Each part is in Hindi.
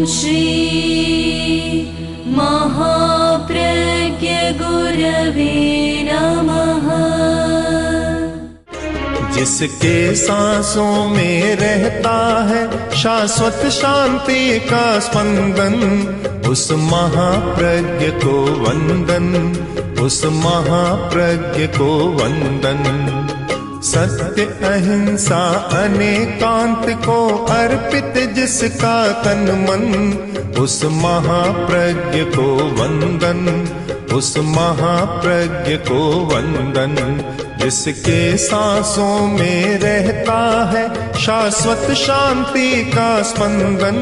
श्री महाप्रज्ञ गुरवे नमः। जिसके सांसों में रहता है शाश्वत शांति का स्पंदन, उस महाप्रज्ञ को वंदन, उस महाप्रज्ञ को वंदन। सत्य अहिंसा अनेकांत को अर्पित जिसका तन मन, उस महाप्रज्ञ को वंदन, उस महाप्रज्ञ को वंदन। जिसके सांसों में रहता है शाश्वत शांति का स्पंदन,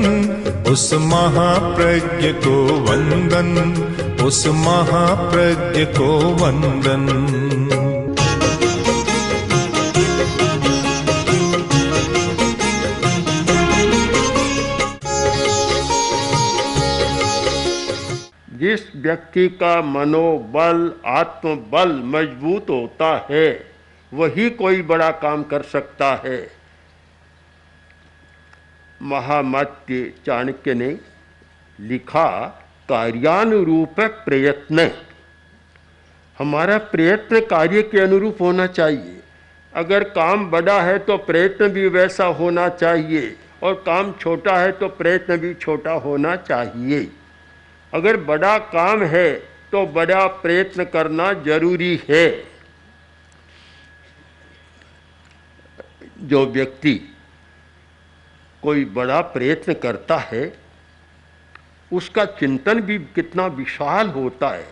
उस महाप्रज्ञ को वंदन, उस महाप्रज्ञ को वंदन। जिस व्यक्ति का मनोबल आत्मबल मजबूत होता है वही कोई बड़ा काम कर सकता है। महामत्य चाणक्य ने लिखा, कार्यानुरूप प्रयत्न। हमारा प्रयत्न कार्य के अनुरूप होना चाहिए। अगर काम बड़ा है तो प्रयत्न भी वैसा होना चाहिए, और काम छोटा है तो प्रयत्न भी छोटा होना चाहिए। अगर बड़ा काम है तो बड़ा प्रयत्न करना जरूरी है। जो व्यक्ति कोई बड़ा प्रयत्न करता है उसका चिंतन भी कितना विशाल होता है।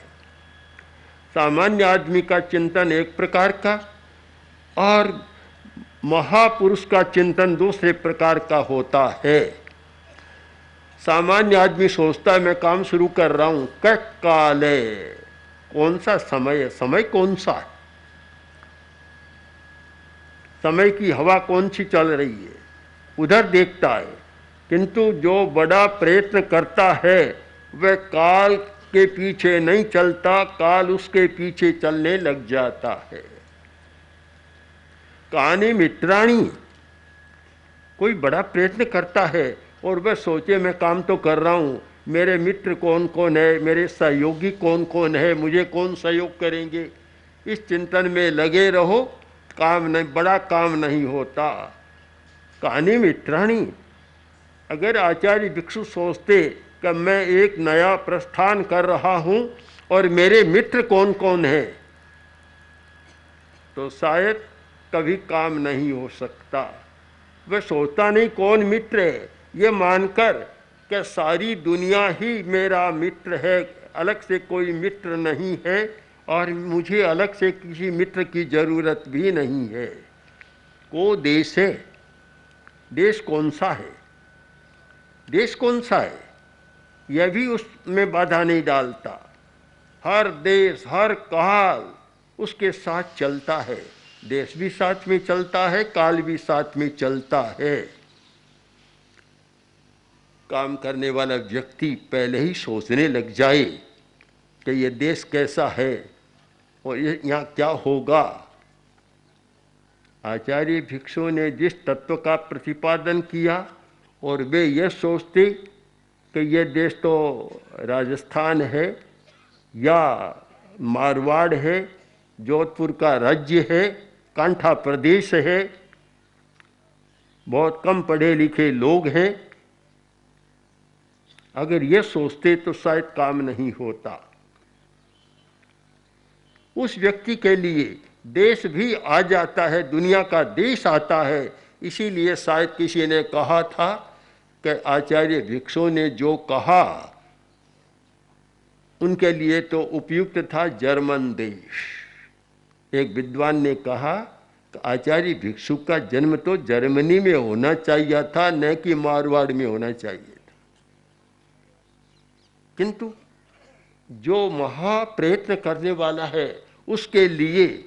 सामान्य आदमी का चिंतन एक प्रकार का और महापुरुष का चिंतन दूसरे प्रकार का होता है। सामान्य आदमी सोचता है मैं काम शुरू कर रहा हूँ, कै काले, कौन सा समय है, समय कौन सा है, समय की हवा कौन सी चल रही है, उधर देखता है। किंतु जो बड़ा प्रयत्न करता है वह काल के पीछे नहीं चलता, काल उसके पीछे चलने लग जाता है। कहानी मित्राणी, कोई बड़ा प्रयत्न करता है और वह सोचे मैं काम तो कर रहा हूँ, मेरे मित्र कौन कौन है, मेरे सहयोगी कौन कौन है, मुझे कौन सहयोग करेंगे, इस चिंतन में लगे रहो, काम नहीं, बड़ा काम नहीं होता। कहानी मित्राणी, अगर आचार्य भिक्षु सोचते कि मैं एक नया प्रस्थान कर रहा हूँ और मेरे मित्र कौन कौन हैं, तो शायद कभी काम नहीं हो सकता। वह सोचता नहीं कौन मित्र है, ये मानकर कि सारी दुनिया ही मेरा मित्र है, अलग से कोई मित्र नहीं है और मुझे अलग से किसी मित्र की ज़रूरत भी नहीं है। वो देश है, देश कौन सा है, देश कौन सा है, यह भी उसमें बाधा नहीं डालता। हर देश हर काल उसके साथ चलता है, देश भी साथ में चलता है, काल भी साथ में चलता है। काम करने वाला व्यक्ति पहले ही सोचने लग जाए कि ये देश कैसा है और यहाँ क्या होगा। आचार्य भिक्षु ने जिस तत्व का प्रतिपादन किया और वे ये सोचते कि ये देश तो राजस्थान है या मारवाड़ है, जोधपुर का राज्य है, कांठा प्रदेश है, बहुत कम पढ़े लिखे लोग हैं, अगर ये सोचते तो शायद काम नहीं होता। उस व्यक्ति के लिए देश भी आ जाता है, दुनिया का देश आता है। इसीलिए शायद किसी ने कहा था कि आचार्य भिक्षु ने जो कहा उनके लिए तो उपयुक्त था जर्मन देश। एक विद्वान ने कहा कि आचार्य भिक्षु का जन्म तो जर्मनी में होना चाहिए था, न कि मारवाड़ में होना चाहिए था। किंतु जो महाप्रयत्न करने वाला है उसके लिए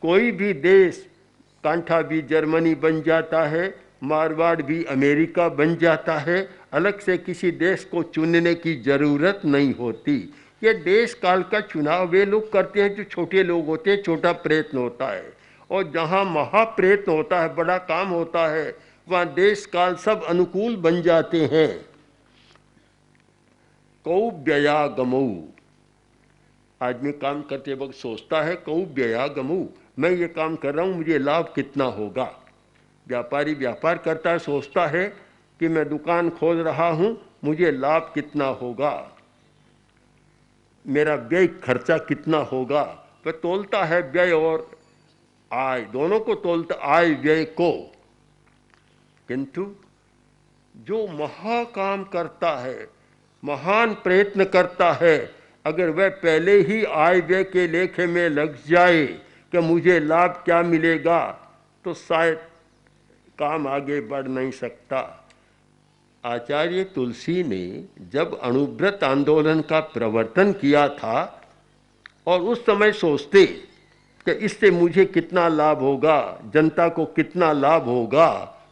कोई भी देश, कांठा भी जर्मनी बन जाता है, मारवाड़ भी अमेरिका बन जाता है। अलग से किसी देश को चुनने की जरूरत नहीं होती। ये देश काल का चुनाव वे लोग करते हैं जो छोटे लोग होते हैं, छोटा प्रयत्न होता है। और जहाँ महाप्रयत्न होता है, बड़ा काम होता है, वहाँ देश काल सब अनुकूल बन जाते हैं। कौ व्ययागमऊ। आदमी काम करते वक्त सोचता है कौ व्ययागमऊ, मैं ये काम कर रहा हूँ, मुझे लाभ कितना होगा। व्यापारी व्यापार करता है, सोचता है कि मैं दुकान खोल रहा हूँ, मुझे लाभ कितना होगा, मेरा व्यय खर्चा कितना होगा। वह तोलता है व्यय और आय, दोनों को तोलता, आय व्यय को। किंतु जो महाकाम करता है, महान प्रयत्न करता है, अगर वह पहले ही आय व्यय के लेखे में लग जाए कि मुझे लाभ क्या मिलेगा, तो शायद काम आगे बढ़ नहीं सकता। आचार्य तुलसी ने जब अणुव्रत आंदोलन का प्रवर्तन किया था और उस समय सोचते कि इससे मुझे कितना लाभ होगा, जनता को कितना लाभ होगा,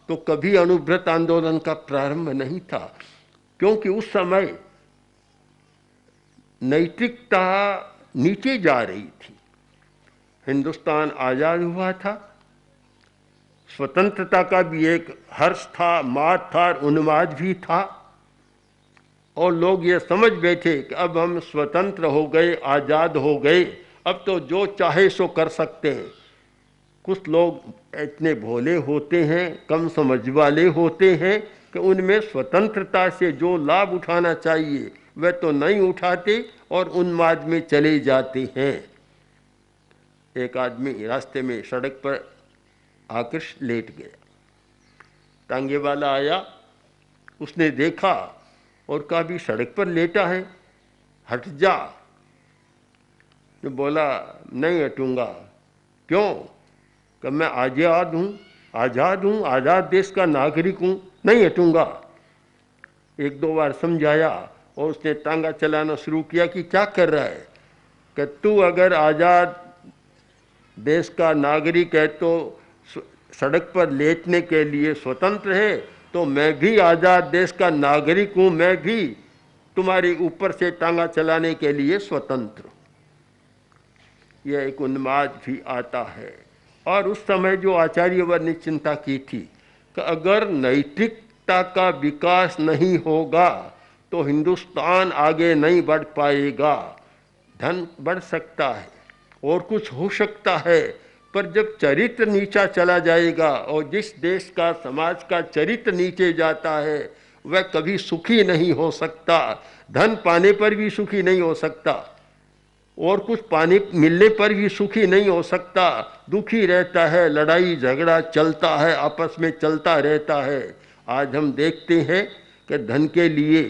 तो कभी अणुव्रत आंदोलन का प्रारंभ नहीं था। क्योंकि उस समय नैतिकता नीचे जा रही थी। हिंदुस्तान आज़ाद हुआ था, स्वतंत्रता का भी एक हर्ष था, मात था, उन्माद भी था, और लोग ये समझ बैठे कि अब हम स्वतंत्र हो गए, आज़ाद हो गए, अब तो जो चाहे सो कर सकते हैं। कुछ लोग इतने भोले होते हैं, कम समझ वाले होते हैं कि उनमें स्वतंत्रता से जो लाभ उठाना चाहिए वह तो नहीं उठाते और उन्माद में चले जाते हैं। एक आदमी रास्ते में सड़क पर आकर लेट गया। टांगे वाला आया, उसने देखा और कहा भी सड़क पर लेटा है, हट जा। तो बोला नहीं हटूंगा। क्यों? कि मैं आज़ाद हूँ, आज़ाद हूँ, आज़ाद देश का नागरिक हूँ, नहीं हटूंगा। एक दो बार समझाया और उसने टांगा चलाना शुरू किया कि क्या कर रहा है, कि तू अगर आज़ाद देश का नागरिक है तो सड़क पर लेटने के लिए स्वतंत्र है, तो मैं भी आज़ाद देश का नागरिक हूँ, मैं भी तुम्हारे ऊपर से टांगा चलाने के लिए स्वतंत्र। यह एक उन्माद भी आता है। और उस समय जो आचार्यवर ने चिंता की थी कि अगर नैतिकता का विकास नहीं होगा तो हिंदुस्तान आगे नहीं बढ़ पाएगा। धन बढ़ सकता है और कुछ हो सकता है, पर जब चरित्र नीचा चला जाएगा, और जिस देश का, समाज का चरित्र नीचे जाता है वह कभी सुखी नहीं हो सकता। धन पाने पर भी सुखी नहीं हो सकता और कुछ पाने मिलने पर भी सुखी नहीं हो सकता, दुखी रहता है, लड़ाई झगड़ा चलता है, आपस में चलता रहता है। आज हम देखते हैं कि धन के लिए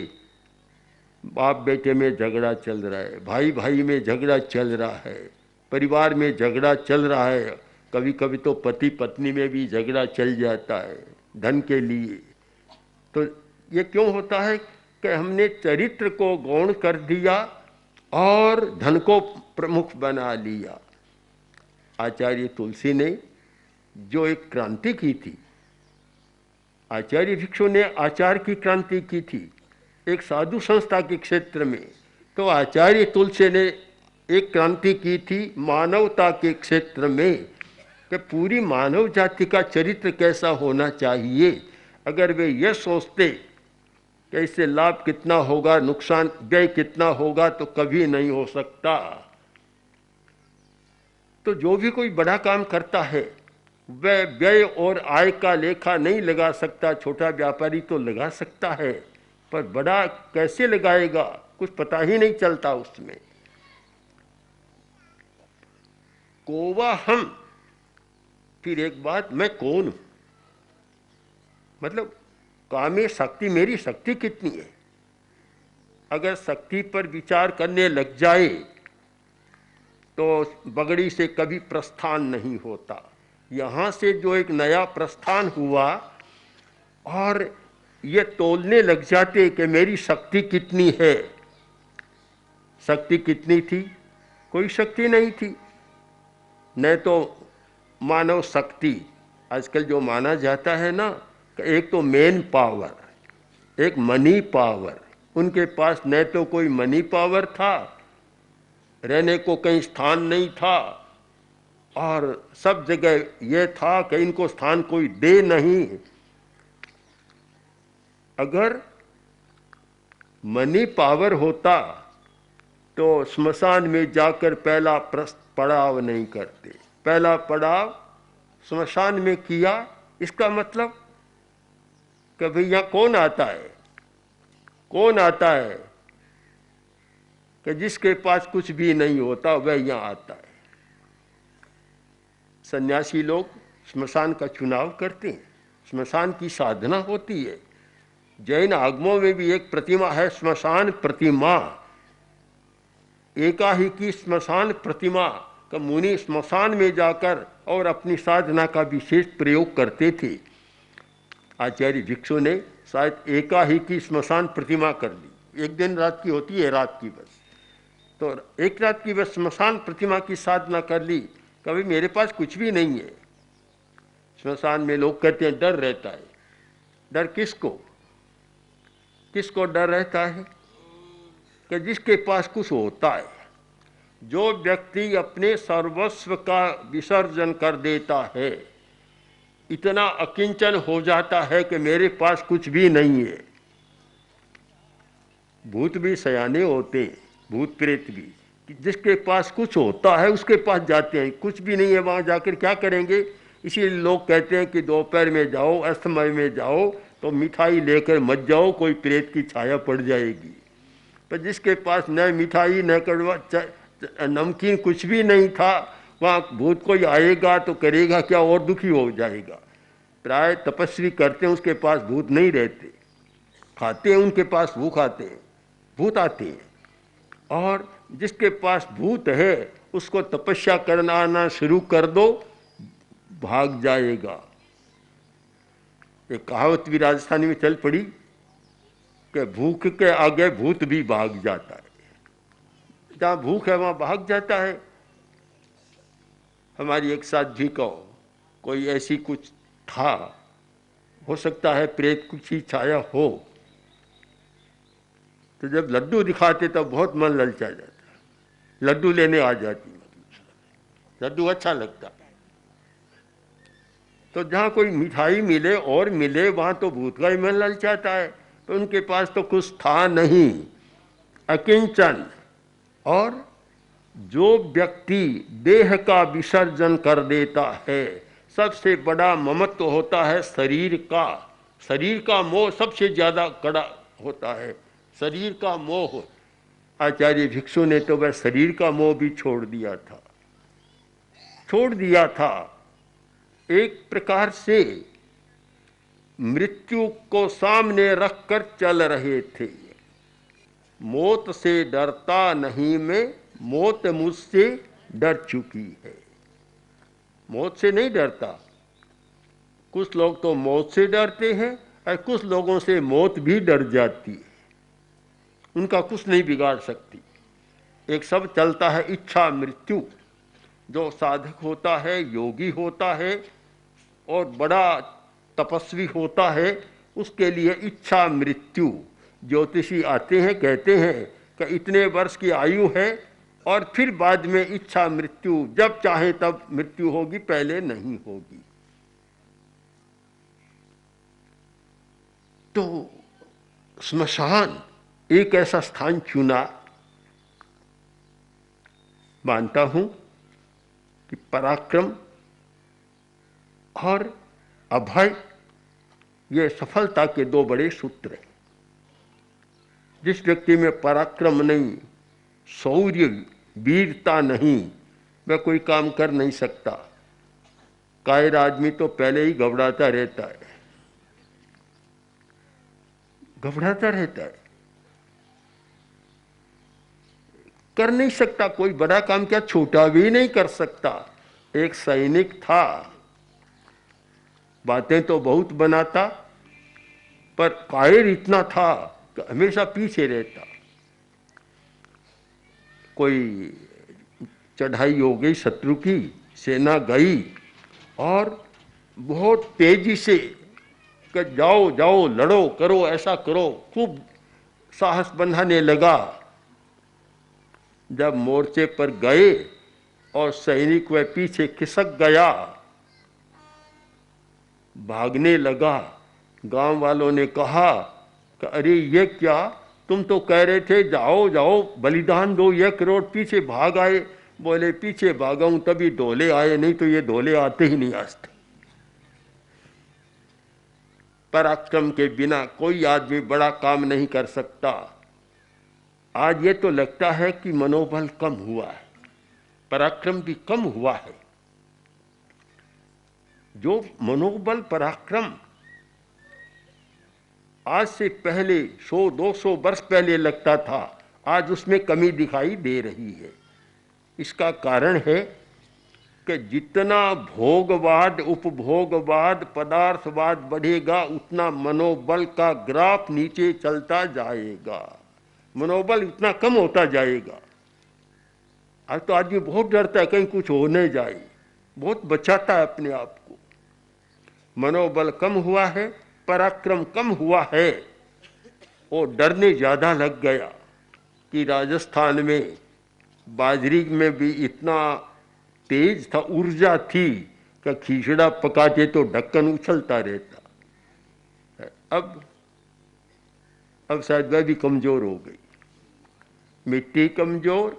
बाप बेटे में झगड़ा चल रहा है, भाई भाई में झगड़ा चल रहा है, परिवार में झगड़ा चल रहा है, कभी कभी तो पति पत्नी में भी झगड़ा चल जाता है धन के लिए। तो ये क्यों होता है कि हमने चरित्र को गौण कर दिया और धन को प्रमुख बना लिया। आचार्य तुलसी ने जो एक क्रांति की थी, आचार्य भिक्षु ने आचार की क्रांति की थी एक साधु संस्था के क्षेत्र में, तो आचार्य तुलसी ने एक क्रांति की थी मानवता के क्षेत्र में, कि पूरी मानव जाति का चरित्र कैसा होना चाहिए। अगर वे यह सोचते कि इससे लाभ कितना होगा, नुकसान व्यय कितना होगा, तो कभी नहीं हो सकता। तो जो भी कोई बड़ा काम करता है वह व्यय और आय का लेखा नहीं लगा सकता। छोटा व्यापारी तो लगा सकता है, पर बड़ा कैसे लगाएगा कुछ पता ही नहीं चलता उसमें। कोवा हम, फिर एक बात, मैं कौन हूं, मतलब कामे शक्ति, मेरी शक्ति कितनी है। अगर शक्ति पर विचार करने लग जाए तो बगड़ी से कभी प्रस्थान नहीं होता। यहाँ से जो एक नया प्रस्थान हुआ और ये तोलने लग जाते कि मेरी शक्ति कितनी है। शक्ति कितनी थी? कोई शक्ति नहीं थी। न तो मानव शक्ति आजकल जो माना जाता है ना, एक तो मेन पावर, एक मनी पावर, उनके पास न तो कोई मनी पावर था, रहने को कहीं स्थान नहीं था, और सब जगह यह था कि इनको स्थान कोई दे नहीं। अगर मनी पावर होता तो स्मशान में जाकर पहला पड़ाव नहीं करते। पहला पड़ाव स्मशान में किया, इसका मतलब कि भाई यहाँ कौन आता है? कौन आता है? कि जिसके पास कुछ भी नहीं होता वह यहाँ आता है। सन्यासी लोग स्मशान का चुनाव करते हैं, स्मशान की साधना होती है। जैन आगमों में भी एक प्रतिमा है, स्मशान प्रतिमा। एकाहिकी स्मशान प्रतिमा का मुनि स्मशान में जाकर और अपनी साधना का विशेष प्रयोग करते थे। आचार्य भिक्षु ने शायद एकाहिकी स्मशान प्रतिमा कर दी। एक दिन रात की होती है, रात की बस, तो एक रात की बस स्मशान प्रतिमा की साधना कर ली। कभी मेरे पास कुछ भी नहीं है। स्मशान में लोग कहते हैं डर रहता है। डर किसको? किसको डर रहता है? कि जिसके पास कुछ होता है। जो व्यक्ति अपने सर्वस्व का विसर्जन कर देता है, इतना अकिंचन हो जाता है कि मेरे पास कुछ भी नहीं है। भूत भी सयाने होते हैं, भूत प्रेत भी, जिसके पास कुछ होता है उसके पास जाते हैं। कुछ भी नहीं है, वहाँ जाकर क्या करेंगे? इसीलिए लोग कहते हैं कि दोपहर में जाओ, अस्तमय में जाओ तो मिठाई लेकर मत जाओ, कोई प्रेत की छाया पड़ जाएगी। पर जिसके पास न मिठाई न कड़वा नमकीन कुछ भी नहीं था, वहाँ भूत कोई आएगा तो करेगा क्या? और दुखी हो जाएगा। प्राय तपस्वी करते हैं, उसके पास भूत नहीं रहते। खाते हैं, उनके पास भूख आते हैं, भूत आते हैं। और जिसके पास भूत है उसको तपस्या करना आना शुरू कर दो, भाग जाएगा। एक कहावत भी राजस्थानी में चल पड़ी कि भूख के आगे भूत भी भाग जाता है। जहाँ भूख है वहाँ भाग जाता है। हमारी एक साथी को कोई ऐसी कुछ था, हो सकता है प्रेत कुछ ही छाया हो, तो जब लड्डू दिखाते तब बहुत मन ललचा जाता, लड्डू लेने आ जाती। लड्डू अच्छा लगता। तो जहाँ कोई मिठाई मिले और मिले वहाँ तो भूत का ही मन ललचाता है। तो उनके पास तो कुछ था नहीं, अकिंचन। और जो व्यक्ति देह का विसर्जन कर देता है, सबसे बड़ा ममत्व होता है शरीर का। शरीर का मोह सबसे ज्यादा कड़ा होता है, शरीर का मोह। आचार्य भिक्षु ने तो वह शरीर का मोह भी छोड़ दिया था, छोड़ दिया था। एक प्रकार से मृत्यु को सामने रखकर चल रहे थे। मौत से डरता नहीं मैं, मौत मुझसे डर चुकी है। मौत से नहीं डरता। कुछ लोग तो मौत से डरते हैं और कुछ लोगों से मौत भी डर जाती है, उनका कुछ नहीं बिगाड़ सकती। एक सब चलता है इच्छा मृत्यु। जो साधक होता है, योगी होता है और बड़ा तपस्वी होता है, उसके लिए इच्छा मृत्यु। ज्योतिषी आते हैं, कहते हैं कि इतने वर्ष की आयु है और फिर बाद में इच्छा मृत्यु, जब चाहे तब मृत्यु होगी, पहले नहीं होगी। तो स्मशान एक ऐसा स्थान चुना। मानता हूं कि पराक्रम और अभय ये सफलता के दो बड़े सूत्र हैं। जिस व्यक्ति में पराक्रम नहीं, शौर्य, वीरता नहीं, वह कोई काम कर नहीं सकता। कायर आदमी तो पहले ही घबराता रहता है, घबराता रहता है, कर नहीं सकता। कोई बड़ा काम क्या, छोटा भी नहीं कर सकता। एक सैनिक था, बातें तो बहुत बनाता पर कायर इतना था कि हमेशा पीछे रहता। कोई चढ़ाई हो गई शत्रु की, सेना गई और बहुत तेजी से कि जाओ जाओ, लड़ो, करो, ऐसा करो, खूब साहस बंधाने लगा। जब मोर्चे पर गए और सैनिक वह पीछे खिसक गया, भागने लगा, गांव वालों ने कहा कि अरे ये क्या, तुम तो कह रहे थे जाओ जाओ बलिदान दो, 1 करोड़ पीछे भाग आए। बोले पीछे भागा हूं तभी ढोले आए, नहीं तो ये ढोले आते ही नहीं आज तक। पराक्रम के बिना कोई आदमी बड़ा काम नहीं कर सकता। आज ये तो लगता है कि मनोबल कम हुआ है, पराक्रम भी कम हुआ है। जो मनोबल पराक्रम आज से पहले 100-200 वर्ष पहले लगता था, आज उसमें कमी दिखाई दे रही है। इसका कारण है कि जितना भोगवाद, उपभोगवाद, पदार्थवाद बढ़ेगा उतना मनोबल का ग्राफ नीचे चलता जाएगा, मनोबल उतना कम होता जाएगा। आज तो आदमी बहुत डरता है कहीं कुछ हो नहीं जाए, बहुत बचाता है अपने आप को। मनोबल कम हुआ है, पराक्रम कम हुआ है, और डरने ज़्यादा लग गया कि राजस्थान में बाजरी में भी इतना तेज था, ऊर्जा थी कि खिचड़ा पकाते तो ढक्कन उछलता रहता। अब शायद वह भी कमज़ोर हो गई। मिट्टी कमज़ोर,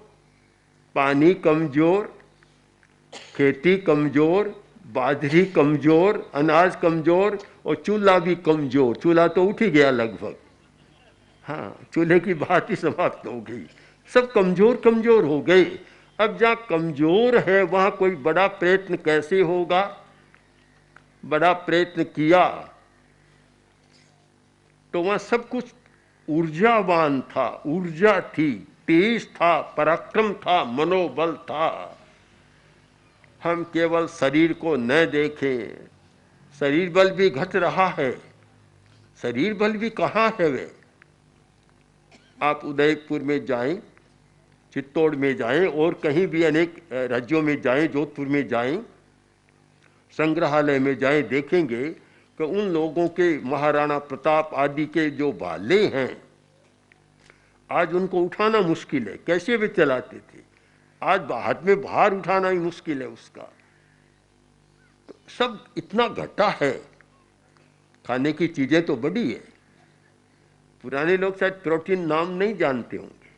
पानी कमज़ोर, खेती कमज़ोर, बाजरी कमज़ोर, अनाज कमज़ोर, और चूल्हा भी कमज़ोर। चूल्हा तो उठ ही गया लगभग, हाँ, चूल्हे की बात ही समाप्त हो गई। सब कमज़ोर कमज़ोर हो गए। अब जहाँ कमज़ोर है वहाँ कोई बड़ा प्रयत्न कैसे होगा? बड़ा प्रयत्न किया तो वहाँ सब कुछ ऊर्जावान था, ऊर्जा थी, तेज था, पराक्रम था, मनोबल था। हम केवल शरीर को न देखें, शरीर बल भी घट रहा है। शरीर बल भी कहाँ है वे? आप उदयपुर में जाएं, चित्तौड़ में जाएं, और कहीं भी अनेक राज्यों में जाएं, जोधपुर में जाएं, संग्रहालय में जाएं, देखेंगे कि उन लोगों के महाराणा प्रताप आदि के जो भाले हैं, आज उनको उठाना मुश्किल है। कैसे वे चलाते थे? आज हाथ में भार उठाना ही मुश्किल है उसका। तो सब इतना घटा है। खाने की चीजें तो बड़ी है। पुराने लोग शायद प्रोटीन नाम नहीं जानते होंगे,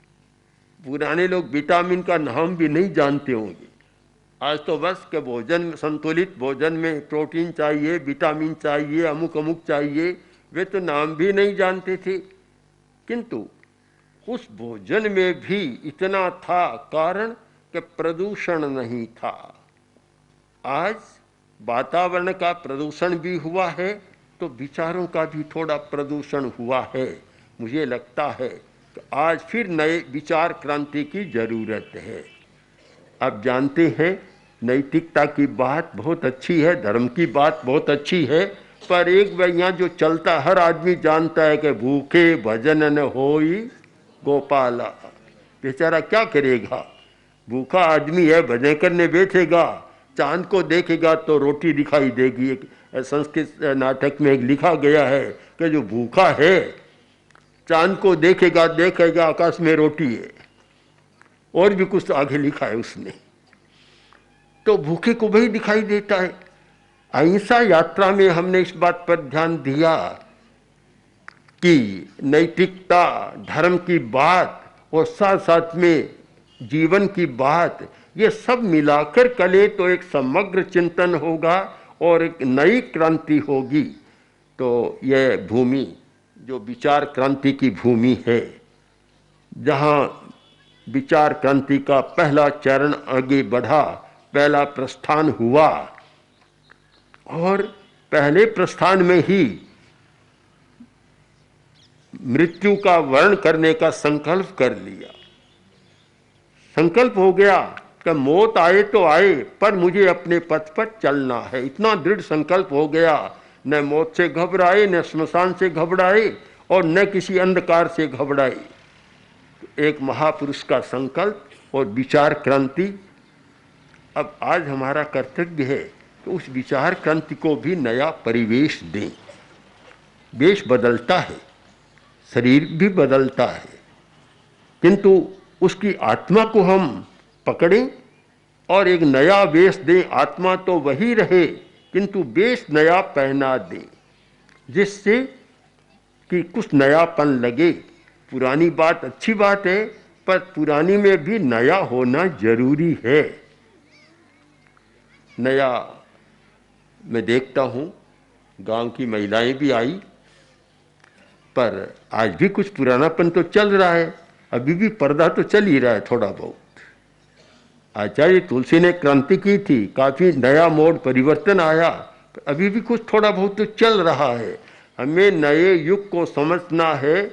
पुराने लोग विटामिन का नाम भी नहीं जानते होंगे। आज तो बस के भोजन, संतुलित भोजन में प्रोटीन चाहिए, विटामिन चाहिए, अमुक अमुक चाहिए, वे तो नाम भी नहीं जानते थे। किंतु उस भोजन में भी इतना था, कारण कि प्रदूषण नहीं था। आज वातावरण का प्रदूषण भी हुआ है, तो विचारों का भी थोड़ा प्रदूषण हुआ है। मुझे लगता है कि आज फिर नए विचार क्रांति की जरूरत है। आप जानते हैं, नैतिकता की बात बहुत अच्छी है, धर्म की बात बहुत अच्छी है, पर एक बार यहाँ जो चलता, हर आदमी जानता है कि भूखे भजन न होई गोपाला। बेचारा क्या करेगा? भूखा आदमी है, भजन करने बैठेगा, चांद को देखेगा तो रोटी दिखाई देगी। एक संस्कृत नाटक में एक लिखा गया है कि जो भूखा है चांद को देखेगा, देखेगा आकाश में रोटी है, और भी कुछ आगे लिखा है उसने। तो भूखे को वही दिखाई देता है। अहिंसा यात्रा में हमने इस बात पर ध्यान दिया कि नैतिकता, धर्म की बात और साथ साथ में जीवन की बात, ये सब मिलाकर कले तो एक समग्र चिंतन होगा और एक नई क्रांति होगी। तो यह भूमि जो विचार क्रांति की भूमि है, जहाँ विचार क्रांति का पहला चरण आगे बढ़ा, पहला प्रस्थान हुआ, और पहले प्रस्थान में ही मृत्यु का वर्ण करने का संकल्प कर लिया। संकल्प हो गया कि मौत आए तो आए, पर मुझे अपने पथ पर चलना है। इतना दृढ़ संकल्प हो गया, न मौत से घबराए, न श्मशान से घबराए, और न किसी अंधकार से घबराए। एक महापुरुष का संकल्प और विचार क्रांति। अब आज हमारा कर्तव्य है कि उस विचार क्रांति को भी नया परिवेश दें। वेश बदलता है, शरीर भी बदलता है, किंतु उसकी आत्मा को हम पकड़ें और एक नया वेश दें। आत्मा तो वही रहे, किंतु वेश नया पहना दें, जिससे कि कुछ नयापन लगे। पुरानी बात अच्छी बात है, पर पुरानी में भी नया होना जरूरी है। नया मैं देखता हूँ, गांव की महिलाएं भी आई, पर आज भी कुछ पुरानापन तो चल रहा है, अभी भी पर्दा तो चल ही रहा है थोड़ा बहुत। आचार्य तुलसी ने क्रांति की थी, काफी नया मोड़ परिवर्तन आया, अभी भी कुछ थोड़ा बहुत तो चल रहा है। हमें नए युग को समझना है,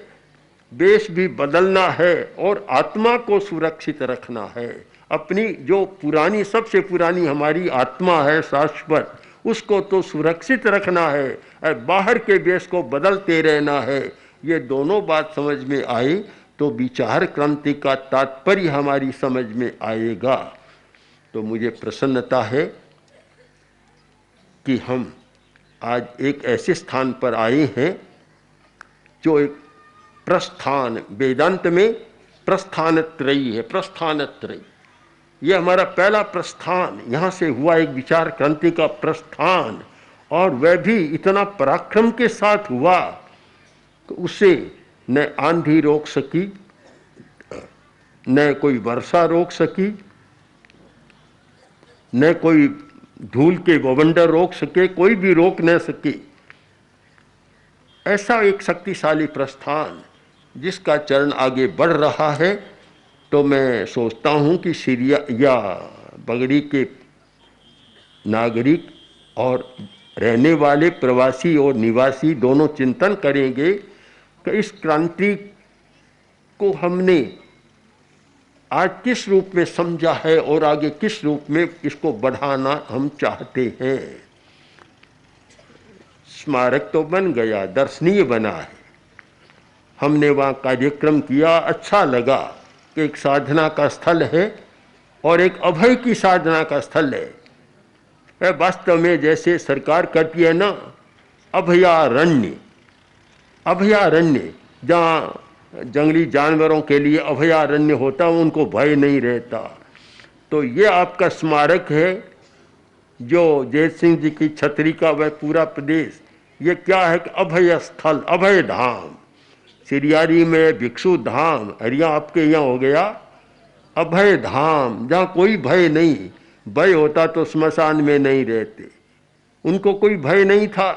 वेश भी बदलना है और आत्मा को सुरक्षित रखना है। अपनी जो पुरानी, सबसे पुरानी हमारी आत्मा है शाश्वत, उसको तो सुरक्षित रखना है और बाहर के वेश को बदलते रहना है। ये दोनों बात समझ में आए तो विचार क्रांति का तात्पर्य हमारी समझ में आएगा। तो मुझे प्रसन्नता है कि हम आज एक ऐसे स्थान पर आए हैं जो एक प्रस्थान, वेदांत में प्रस्थानत्रयी है। प्रस्थानत्रयी, ये हमारा पहला प्रस्थान, यहाँ से हुआ एक विचार क्रांति का प्रस्थान, और वह भी इतना पराक्रम के साथ हुआ कि उसे न आंधी रोक सकी, न कोई वर्षा रोक सकी, न कोई धूल के बवंडर रोक सके, कोई भी रोक न सके। ऐसा एक शक्तिशाली प्रस्थान जिसका चरण आगे बढ़ रहा है। तो मैं सोचता हूँ कि सीरिया या बगड़ी के नागरिक और रहने वाले प्रवासी और निवासी दोनों चिंतन करेंगे कि इस क्रांति को हमने आज किस रूप में समझा है और आगे किस रूप में इसको बढ़ाना हम चाहते हैं। स्मारक तो बन गया, दर्शनीय बना है, हमने वहाँ कार्यक्रम किया, अच्छा लगा कि एक साधना का स्थल है और एक अभय की साधना का स्थल है। वास्तव में जैसे सरकार कहती है ना, अभयारण्य, अभयारण्य, जहाँ जंगली जानवरों के लिए अभयारण्य होता, उनको भय नहीं रहता। तो ये आपका स्मारक है जो जैत सिंह जी की छतरी का वह पूरा प्रदेश, ये क्या है कि अभय स्थल, अभय धाम। सिरियारी में भिक्षु धाम, हरिया आपके यहाँ हो गया अभय धाम, जहाँ कोई भय नहीं। भय होता तो स्मशान में नहीं रहते, उनको कोई भय नहीं था।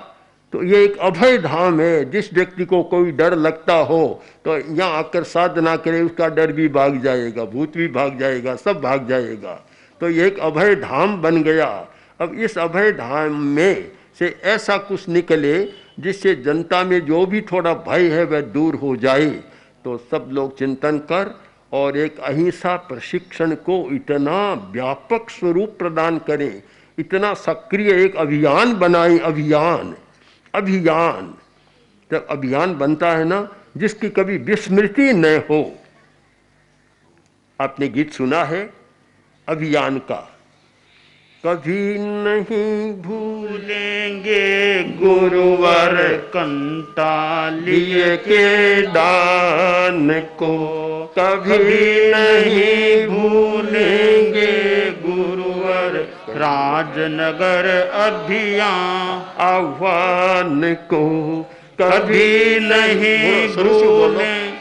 तो ये एक अभय धाम है। जिस व्यक्ति को कोई डर लगता हो तो यहाँ आकर साधना करे, उसका डर भी भाग जाएगा, भूत भी भाग जाएगा, सब भाग जाएगा। तो ये एक अभय धाम बन गया। अब इस अभय धाम में से ऐसा कुछ निकले जिससे जनता में जो भी थोड़ा भय है वह दूर हो जाए। तो सब लोग चिंतन कर और एक अहिंसा प्रशिक्षण को इतना व्यापक स्वरूप प्रदान करें, इतना सक्रिय एक अभियान बनाए। अभियान, अभियान, जब अभियान बनता है ना, जिसकी कभी विस्मृति न हो। आपने गीत सुना है अभियान का, कभी नहीं भूलेंगे गुरुवर कंटालिए के दान को, कभी नहीं भूलेंगे गुरुवर राजनगर अभियान आह्वान को, कभी नहीं भूलें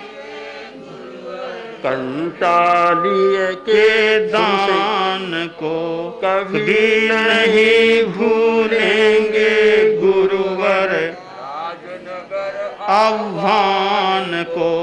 कंटालिए के दान को, कभी नहीं भूलेंगे गुरुवर आह्वान को,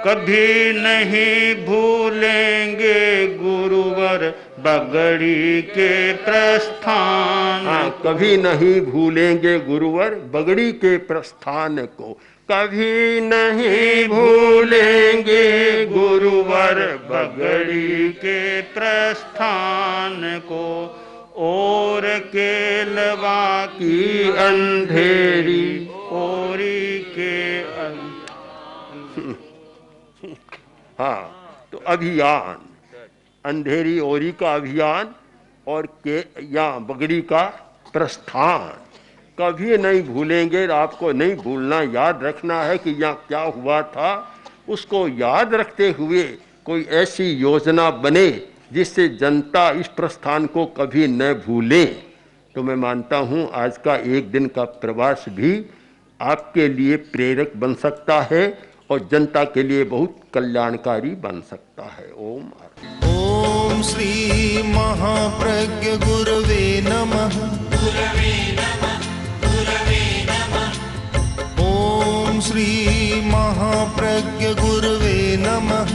कभी नहीं भूलेंगे गुरुवर बगड़ी के प्रस्थान। कभी नहीं भूलेंगे गुरुवर बगड़ी के प्रस्थान को, कभी नहीं भूलेंगे गुरुवर बगड़ी के प्रस्थान को, और केलवा की अंधेरी ओरी के हाँ, तो अभियान, अंधेरी ओरी का अभियान और के या बगड़ी का प्रस्थान कभी नहीं भूलेंगे। आपको नहीं भूलना, याद रखना है कि यहाँ क्या हुआ था। उसको याद रखते हुए कोई ऐसी योजना बने जिससे जनता इस प्रस्थान को कभी न भूले। तो मैं मानता हूँ आज का एक दिन का प्रवास भी आपके लिए प्रेरक बन सकता है और जनता के लिए बहुत कल्याणकारी बन सकता है। ओम ओम श्री महाप्रज्ञ गुरवे नमः। ओम श्री महाप्रज्ञ गुरवे नमः।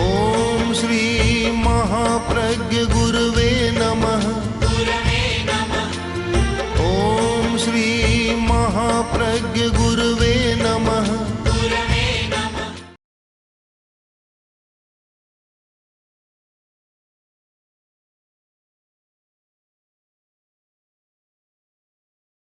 ओम श्री महाप्रज्ञ गुरवे